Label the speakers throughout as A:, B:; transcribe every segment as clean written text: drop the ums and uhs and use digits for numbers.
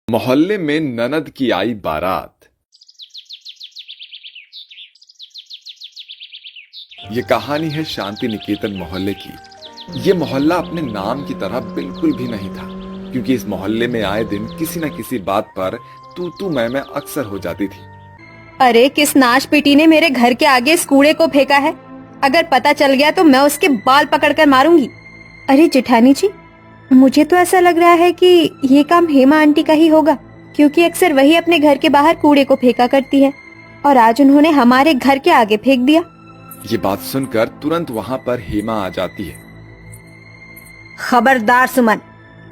A: मोहल्ले में ननद की आई बारात। ये कहानी है शांति निकेतन मोहल्ले की। ये मोहल्ला अपने नाम की तरह बिल्कुल भी नहीं था, क्योंकि इस मोहल्ले में आए दिन किसी न किसी बात पर तू मैं अक्सर हो जाती थी।
B: अरे किस नाश पिटी ने मेरे घर के आगे इस कूड़े को फेंका है। अगर पता चल गया तो मैं उसके बाल पकड़कर मारूंगी। अरे जेठानी जी, मुझे तो ऐसा लग रहा है कि ये काम हेमा आंटी का ही होगा, क्योंकि अक्सर वही अपने घर के बाहर कूड़े को फेंका करती है और आज उन्होंने हमारे घर के आगे फेंक दिया।
A: ये बात सुनकर तुरंत वहाँ पर हेमा आ जाती है।
B: खबरदार सुमन,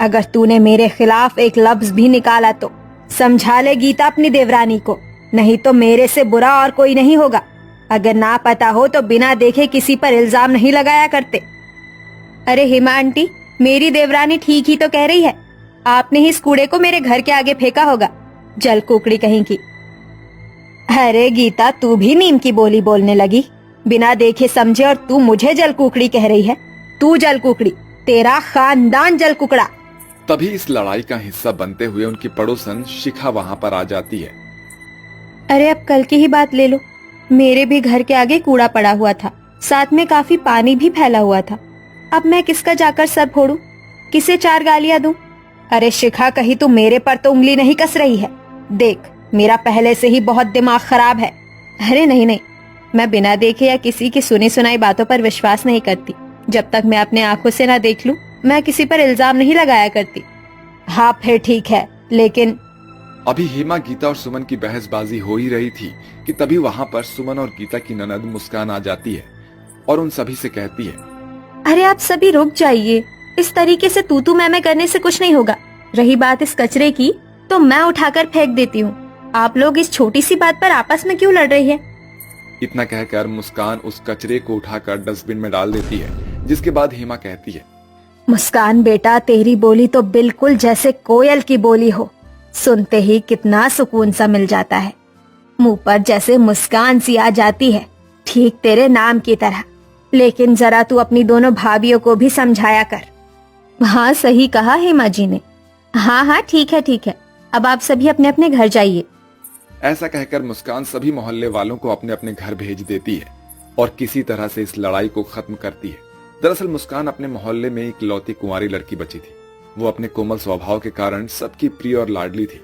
B: अगर तूने मेरे खिलाफ एक लफ्ज भी निकाला तो समझा ले गीता अपनी देवरानी को, नहीं तो मेरे से बुरा और कोई नहीं होगा। अगर ना पता हो तो बिना देखे किसी पर इल्जाम नहीं लगाया करते। अरे हेमा आंटी, मेरी देवरानी ठीक ही तो कह रही है। आपने ही इस कूड़े को मेरे घर के आगे फेंका होगा, जल कुकड़ी कहीं की। अरे गीता, तू भी नीम की बोली बोलने लगी। बिना देखे समझे और तू मुझे जल कुकड़ी कह रही है। तू जल कुकड़ी, तेरा खानदान जल कुकड़ा।
A: तभी इस लड़ाई का हिस्सा बनते हुए उनकी पड़ोसन शिखा वहाँ पर आ जाती है।
B: अरे अब कल की ही बात ले लो, मेरे भी घर के आगे कूड़ा पड़ा हुआ था, साथ में काफी पानी भी फैला हुआ था। अब मैं किसका जाकर सर फोड़ूं, किसे चार गालियां दूं? अरे शिखा, कहीं तू मेरे पर तो उंगली नहीं कस रही है? देख, मेरा पहले से ही बहुत दिमाग खराब है। अरे नहीं, मैं बिना देखे या किसी की सुनी सुनाई बातों पर विश्वास नहीं करती। जब तक मैं अपने आंखों से ना देख लूं, मैं किसी पर इल्जाम नहीं लगाया करती। हाँ फिर ठीक है, लेकिन
A: अभी हेमा, गीता और सुमन की बहसबाजी हो ही रही थी कि तभी वहाँ पर सुमन और गीता की ननद मुस्कान आ जाती है और उन सभी से कहती है,
B: अरे आप सभी रुक जाइए। इस तरीके से तू मैं करने से कुछ नहीं होगा। रही बात इस कचरे की, तो मैं उठाकर फेंक देती हूँ। आप लोग इस छोटी सी बात पर आपस में क्यों लड़ रही है?
A: इतना कहकर मुस्कान उस कचरे को उठाकर डस्टबिन में डाल देती है, जिसके बाद हेमा कहती है,
B: मुस्कान बेटा, तेरी बोली तो बिल्कुल जैसे कोयल की बोली हो। सुनते ही कितना सुकून सा मिल जाता है, मुंह पर जैसे मुस्कान सी आ जाती है, ठीक तेरे नाम की तरह। लेकिन जरा तू अपनी दोनों भाभियों को भी समझाया कर। हाँ सही कहा हेमा जी ने। हाँ ठीक है, अब आप सभी अपने अपने घर जाइए।
A: ऐसा कहकर मुस्कान सभी मोहल्ले वालों को अपने अपने घर भेज देती है और किसी तरह से इस लड़ाई को खत्म करती है। दरअसल मुस्कान अपने मोहल्ले में एक लौती कुंवारी लड़की बची थी। वो अपने कोमल स्वभाव के कारण सबकी प्रिय और लाडली थी।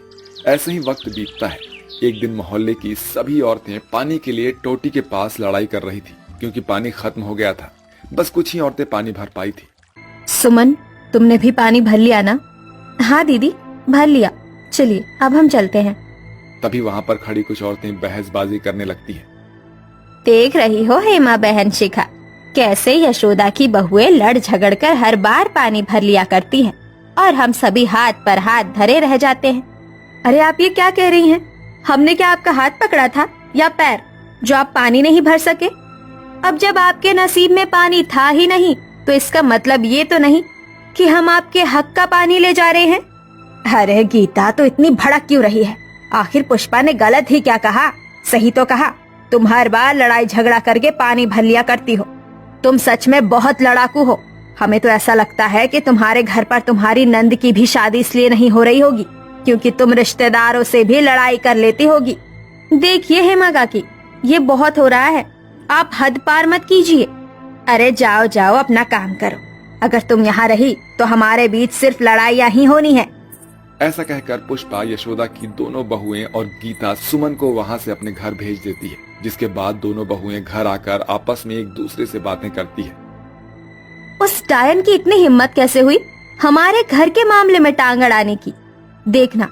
A: ऐसे ही वक्त बीतता है। एक दिन मोहल्ले की सभी औरतें पानी के लिए टोटी के पास लड़ाई कर रही थी, क्योंकि पानी खत्म हो गया था। बस कुछ ही औरतें पानी भर पाई थी।
B: सुमन, तुमने भी पानी भर लिया ना? हाँ दीदी, भर लिया। चलिए अब हम चलते हैं।
A: तभी वहाँ पर खड़ी कुछ औरतें बहसबाजी करने लगती है।
B: देख रही हो हेमा बहन शिखा, कैसे यशोदा की बहुएं लड़ झगड़ कर हर बार पानी भर लिया करती हैं और हम सभी हाथ पर हाथ धरे रह जाते हैं। अरे आप ये क्या कह रही हैं? हमने क्या आपका हाथ पकड़ा था या पैर, जो आप पानी नहीं भर सके? अब जब आपके नसीब में पानी था ही नहीं, तो इसका मतलब ये तो नहीं कि हम आपके हक का पानी ले जा रहे हैं। अरे गीता, तो इतनी भड़क क्यों रही है? आखिर पुष्पा ने गलत ही क्या कहा? सही तो कहा। तुम हर बार लड़ाई झगड़ा करके पानी भर लिया करती हो। तुम सच में बहुत लड़ाकू हो। हमें तो ऐसा लगता है कि तुम्हारे घर पर तुम्हारी नंद की भी शादी इसलिए नहीं हो रही होगी क्योंकि तुम रिश्तेदारों से भी लड़ाई कर लेती होगी। देखिए हेमा काकी, ये बहुत हो रहा है, आप हद पार मत कीजिए। अरे जाओ अपना काम करो। अगर तुम यहाँ रही तो हमारे बीच सिर्फ लड़ाइयाँ ही होनी है।
A: ऐसा कहकर पुष्पा, यशोदा की दोनों बहुएं और गीता सुमन को वहाँ से अपने घर भेज देती है, जिसके बाद दोनों बहुएं घर आकर आपस में एक दूसरे से बातें करती है।
B: उस डायन की इतनी हिम्मत कैसे हुई हमारे घर के मामले में टांग अड़ाने की? देखना,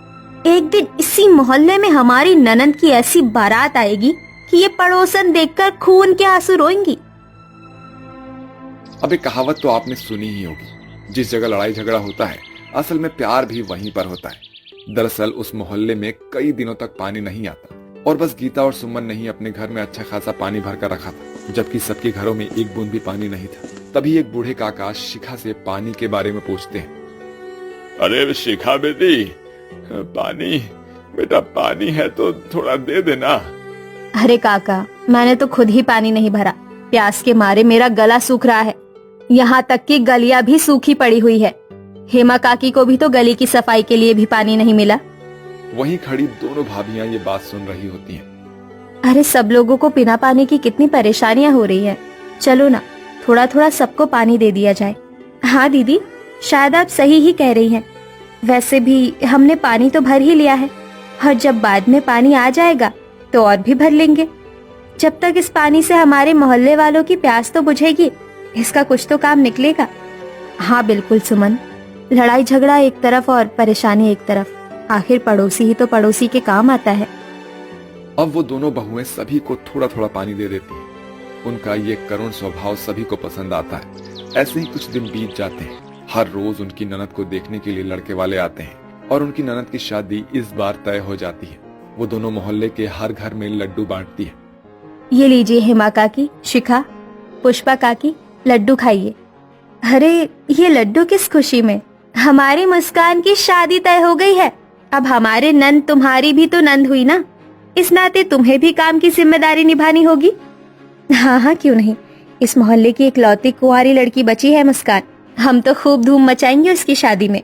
B: एक दिन इसी मोहल्ले में हमारी ननंद की ऐसी बारात आएगी कि ये पड़ोसन देखकर खून के आंसू रोएंगी।
A: अब एक कहावत तो आपने सुनी ही होगी, जिस जगह लड़ाई झगड़ा होता है असल में प्यार भी वहीं पर होता है। दरअसल उस मोहल्ले में कई दिनों तक पानी नहीं आता और बस गीता और सुमन ने ही अपने घर में अच्छा खासा पानी भर कर रखा था, जबकि सबके घरों में एक बूंद भी पानी नहीं था। तभी एक बूढ़े काका शिखा से पानी के बारे में पूछते हैं।
C: अरे शिखा बेटी, पानी बेटा, पानी है तो थोड़ा दे देना।
B: अरे काका, मैंने तो खुद ही पानी नहीं भरा। प्यास के मारे मेरा गला सूख रहा है, यहाँ तक कि गलियां भी सूखी पड़ी हुई है। हेमा काकी को भी तो गली की सफाई के लिए भी पानी नहीं मिला।
A: वहीं खड़ी दोनों भाभियां ये बात सुन रही होती हैं।
B: अरे सब लोगों को बिना पानी की कितनी परेशानियां हो रही है। चलो ना, थोड़ा थोड़ा सबको पानी दे दिया जाए। हाँ दीदी, शायद आप सही ही कह रही हैं। वैसे भी हमने पानी तो भर ही लिया है, और जब बाद में पानी आ जाएगा तो और भी भर लेंगे। जब तक इस पानी से हमारे मोहल्ले वालों की प्यास तो बुझेगी, इसका कुछ तो काम निकलेगा। हाँ बिल्कुल सुमन, लड़ाई झगड़ा एक तरफ और परेशानी एक तरफ, आखिर पड़ोसी ही तो पड़ोसी के काम आता है।
A: अब वो दोनों बहुएं सभी को थोड़ा थोड़ा पानी दे देती हैं। उनका ये करुण स्वभाव सभी को पसंद आता है। ऐसे ही कुछ दिन बीत जाते हैं। हर रोज उनकी ननद को देखने के लिए लड़के वाले आते हैं और उनकी ननद की शादी इस बार तय हो जाती है। वो दोनों मोहल्ले के हर घर में लड्डू बांटती है।
B: ये लीजिए हेमा काकी, शिखा, पुष्पा काकी, लड्डू खाइए। अरे ये लड्डू किस खुशी में? हमारी मुस्कान की शादी तय हो गई है। अब हमारे नंद तुम्हारी भी तो नंद हुई ना, इस नाते तुम्हें भी काम की जिम्मेदारी निभानी होगी। हाँ हाँ क्यों नहीं, इस मोहल्ले की इकलौती कुंवारी लड़की बची है मुस्कान, हम तो खूब धूम मचाएंगे उसकी शादी में।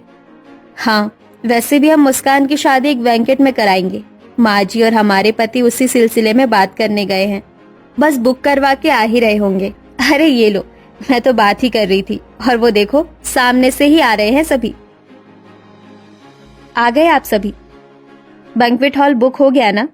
B: हाँ वैसे भी हम मुस्कान की शादी एक बैंकेट में कराएंगे। माँ जी और हमारे पति उसी सिलसिले में बात करने गए हैं, बस बुक करवा के आ ही रहे होंगे। अरे ये लो, मैं तो बात ही कर रही थी और वो देखो सामने से ही आ रहे हैं सभी। आ गए आप सभी? बैंक्वेट हॉल बुक हो गया ना?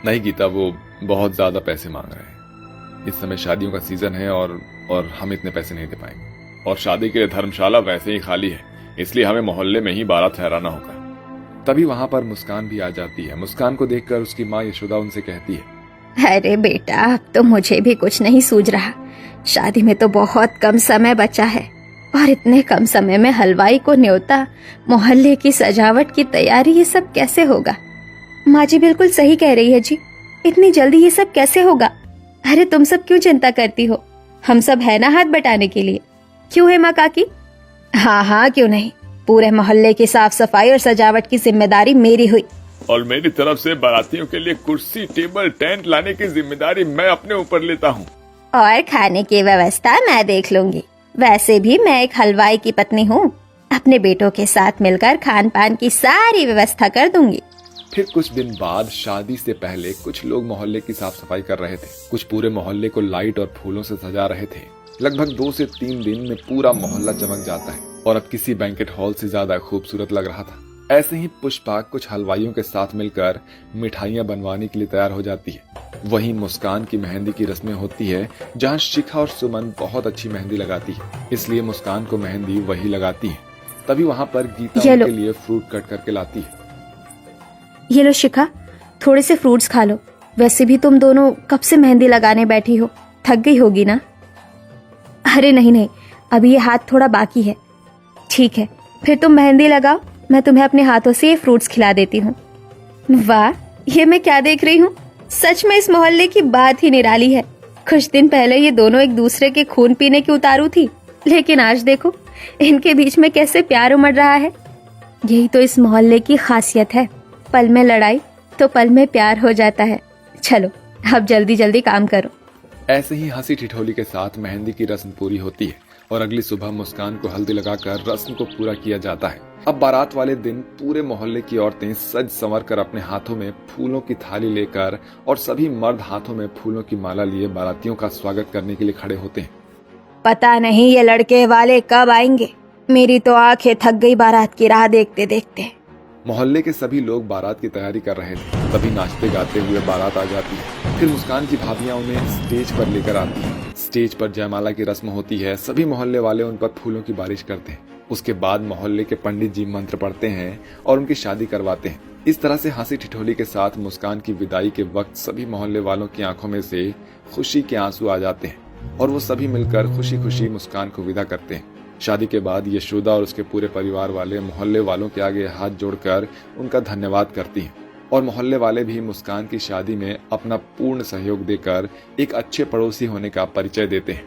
A: नहीं गीता, वो बहुत ज्यादा पैसे मांग रहे हैं। इस समय शादियों का सीजन है और हम इतने पैसे नहीं दे पाएंगे।
C: और शादी के लिए धर्मशाला वैसे ही खाली है, इसलिए हमें मोहल्ले में ही बारात ठहराना होगा।
A: तभी वहां पर मुस्कान भी आ जाती है। मुस्कान को देखकर उसकी माँ यशोदा उनसे कहती है,
B: अरे बेटा, अब तो मुझे भी कुछ नहीं सूझ रहा। शादी में तो बहुत कम समय बचा है और इतने कम समय में हलवाई को न्योता, मोहल्ले की सजावट की तैयारी, ये सब कैसे होगा? माँ जी बिल्कुल सही कह रही है जी, इतनी जल्दी ये सब कैसे होगा? अरे तुम सब क्यों चिंता करती हो, हम सब है ना हाथ बटाने के लिए। क्यों है माँ काकी? हाँ हाँ क्यों नहीं, पूरे मोहल्ले की साफ सफाई और सजावट की जिम्मेदारी मेरी हुई।
C: और मेरी तरफ से बारातियों के लिए कुर्सी, टेबल, टेंट लाने की जिम्मेदारी मैं अपने ऊपर लेता हूँ।
B: और खाने की व्यवस्था मैं देख लूंगी। वैसे भी मैं एक हलवाई की पत्नी हूँ, अपने बेटों के साथ मिलकर खान पान की सारी व्यवस्था कर दूंगी।
A: फिर कुछ दिन बाद शादी से पहले कुछ लोग मोहल्ले की साफ सफाई कर रहे थे, कुछ पूरे मोहल्ले को लाइट और फूलों से सजा रहे थे। लगभग 2 से 3 दिन में पूरा मोहल्ला चमक जाता है और अब किसी बैंकेट हॉल से ज्यादा खूबसूरत लग रहा था। ऐसे ही पुष्पा कुछ हलवाइयों के साथ मिलकर मिठाइयां बनवाने के लिए तैयार हो जाती है। वहीं मुस्कान की मेहंदी की रस्में होती है, जहां शिखा और सुमन बहुत अच्छी मेहंदी लगाती है, इसलिए मुस्कान को मेहंदी वही लगाती है। तभी वहां पर गीता उनके लिए फ्रूट कट करके लाती है।
B: ये लो शिखा, थोड़े से फ्रूट्स खा लो। वैसे भी तुम दोनों कब से मेहंदी लगाने बैठी हो, थक गई होगी ना? अरे नहीं नहीं, अभी ये हाथ थोड़ा बाकी है। ठीक है, फिर तुम मेहंदी लगाओ, मैं तुम्हें अपने हाथों से ये फ्रूट्स खिला देती हूँ। वाह, ये मैं क्या देख रही हूँ, सच में इस मोहल्ले की बात ही निराली है। कुछ दिन पहले ये दोनों एक दूसरे के खून पीने की उतारू थी, लेकिन आज देखो इनके बीच में कैसे प्यार उमड़ रहा है। यही तो इस मोहल्ले की खासियत है, पल में लड़ाई तो पल में प्यार हो जाता है। चलो अब जल्दी जल्दी काम करो।
A: ऐसे ही हंसी ठिठोली के साथ मेहंदी की रस्म पूरी होती है और अगली सुबह मुस्कान को हल्दी लगाकर रस्म को पूरा किया जाता है। अब बारात वाले दिन पूरे मोहल्ले की औरतें सज संवर कर अपने हाथों में फूलों की थाली लेकर और सभी मर्द हाथों में फूलों की माला लिए बारातियों का स्वागत करने के लिए खड़े होते हैं।
B: पता नहीं ये लड़के वाले कब आएंगे, मेरी तो आंखें थक गई बारात की राह देखते देखते।
A: मोहल्ले के सभी लोग बारात की तैयारी कर रहे थे, तभी नाचते गाते हुए बारात आ जाती है। फिर मुस्कान की भाभियां उन्हें स्टेज पर लेकर आती हैं। स्टेज पर जयमाला की रस्म होती है, सभी मोहल्ले वाले उन पर फूलों की बारिश करते हैं। उसके बाद मोहल्ले के पंडित जी मंत्र पढ़ते हैं और उनकी शादी करवाते हैं। इस तरह से हंसी ठिठोली के साथ मुस्कान की विदाई के वक्त सभी मोहल्ले वालों की आंखों में से खुशी के आंसू आ जाते हैं और वो सभी मिलकर खुशी खुशी मुस्कान को विदा करते हैं। शादी के बाद यशोदा और उसके पूरे परिवार वाले मोहल्ले वालों के आगे हाथ जोड़कर उनका धन्यवाद करती हैं और मोहल्ले वाले भी मुस्कान की शादी में अपना पूर्ण सहयोग देकर एक अच्छे पड़ोसी होने का परिचय देते हैं।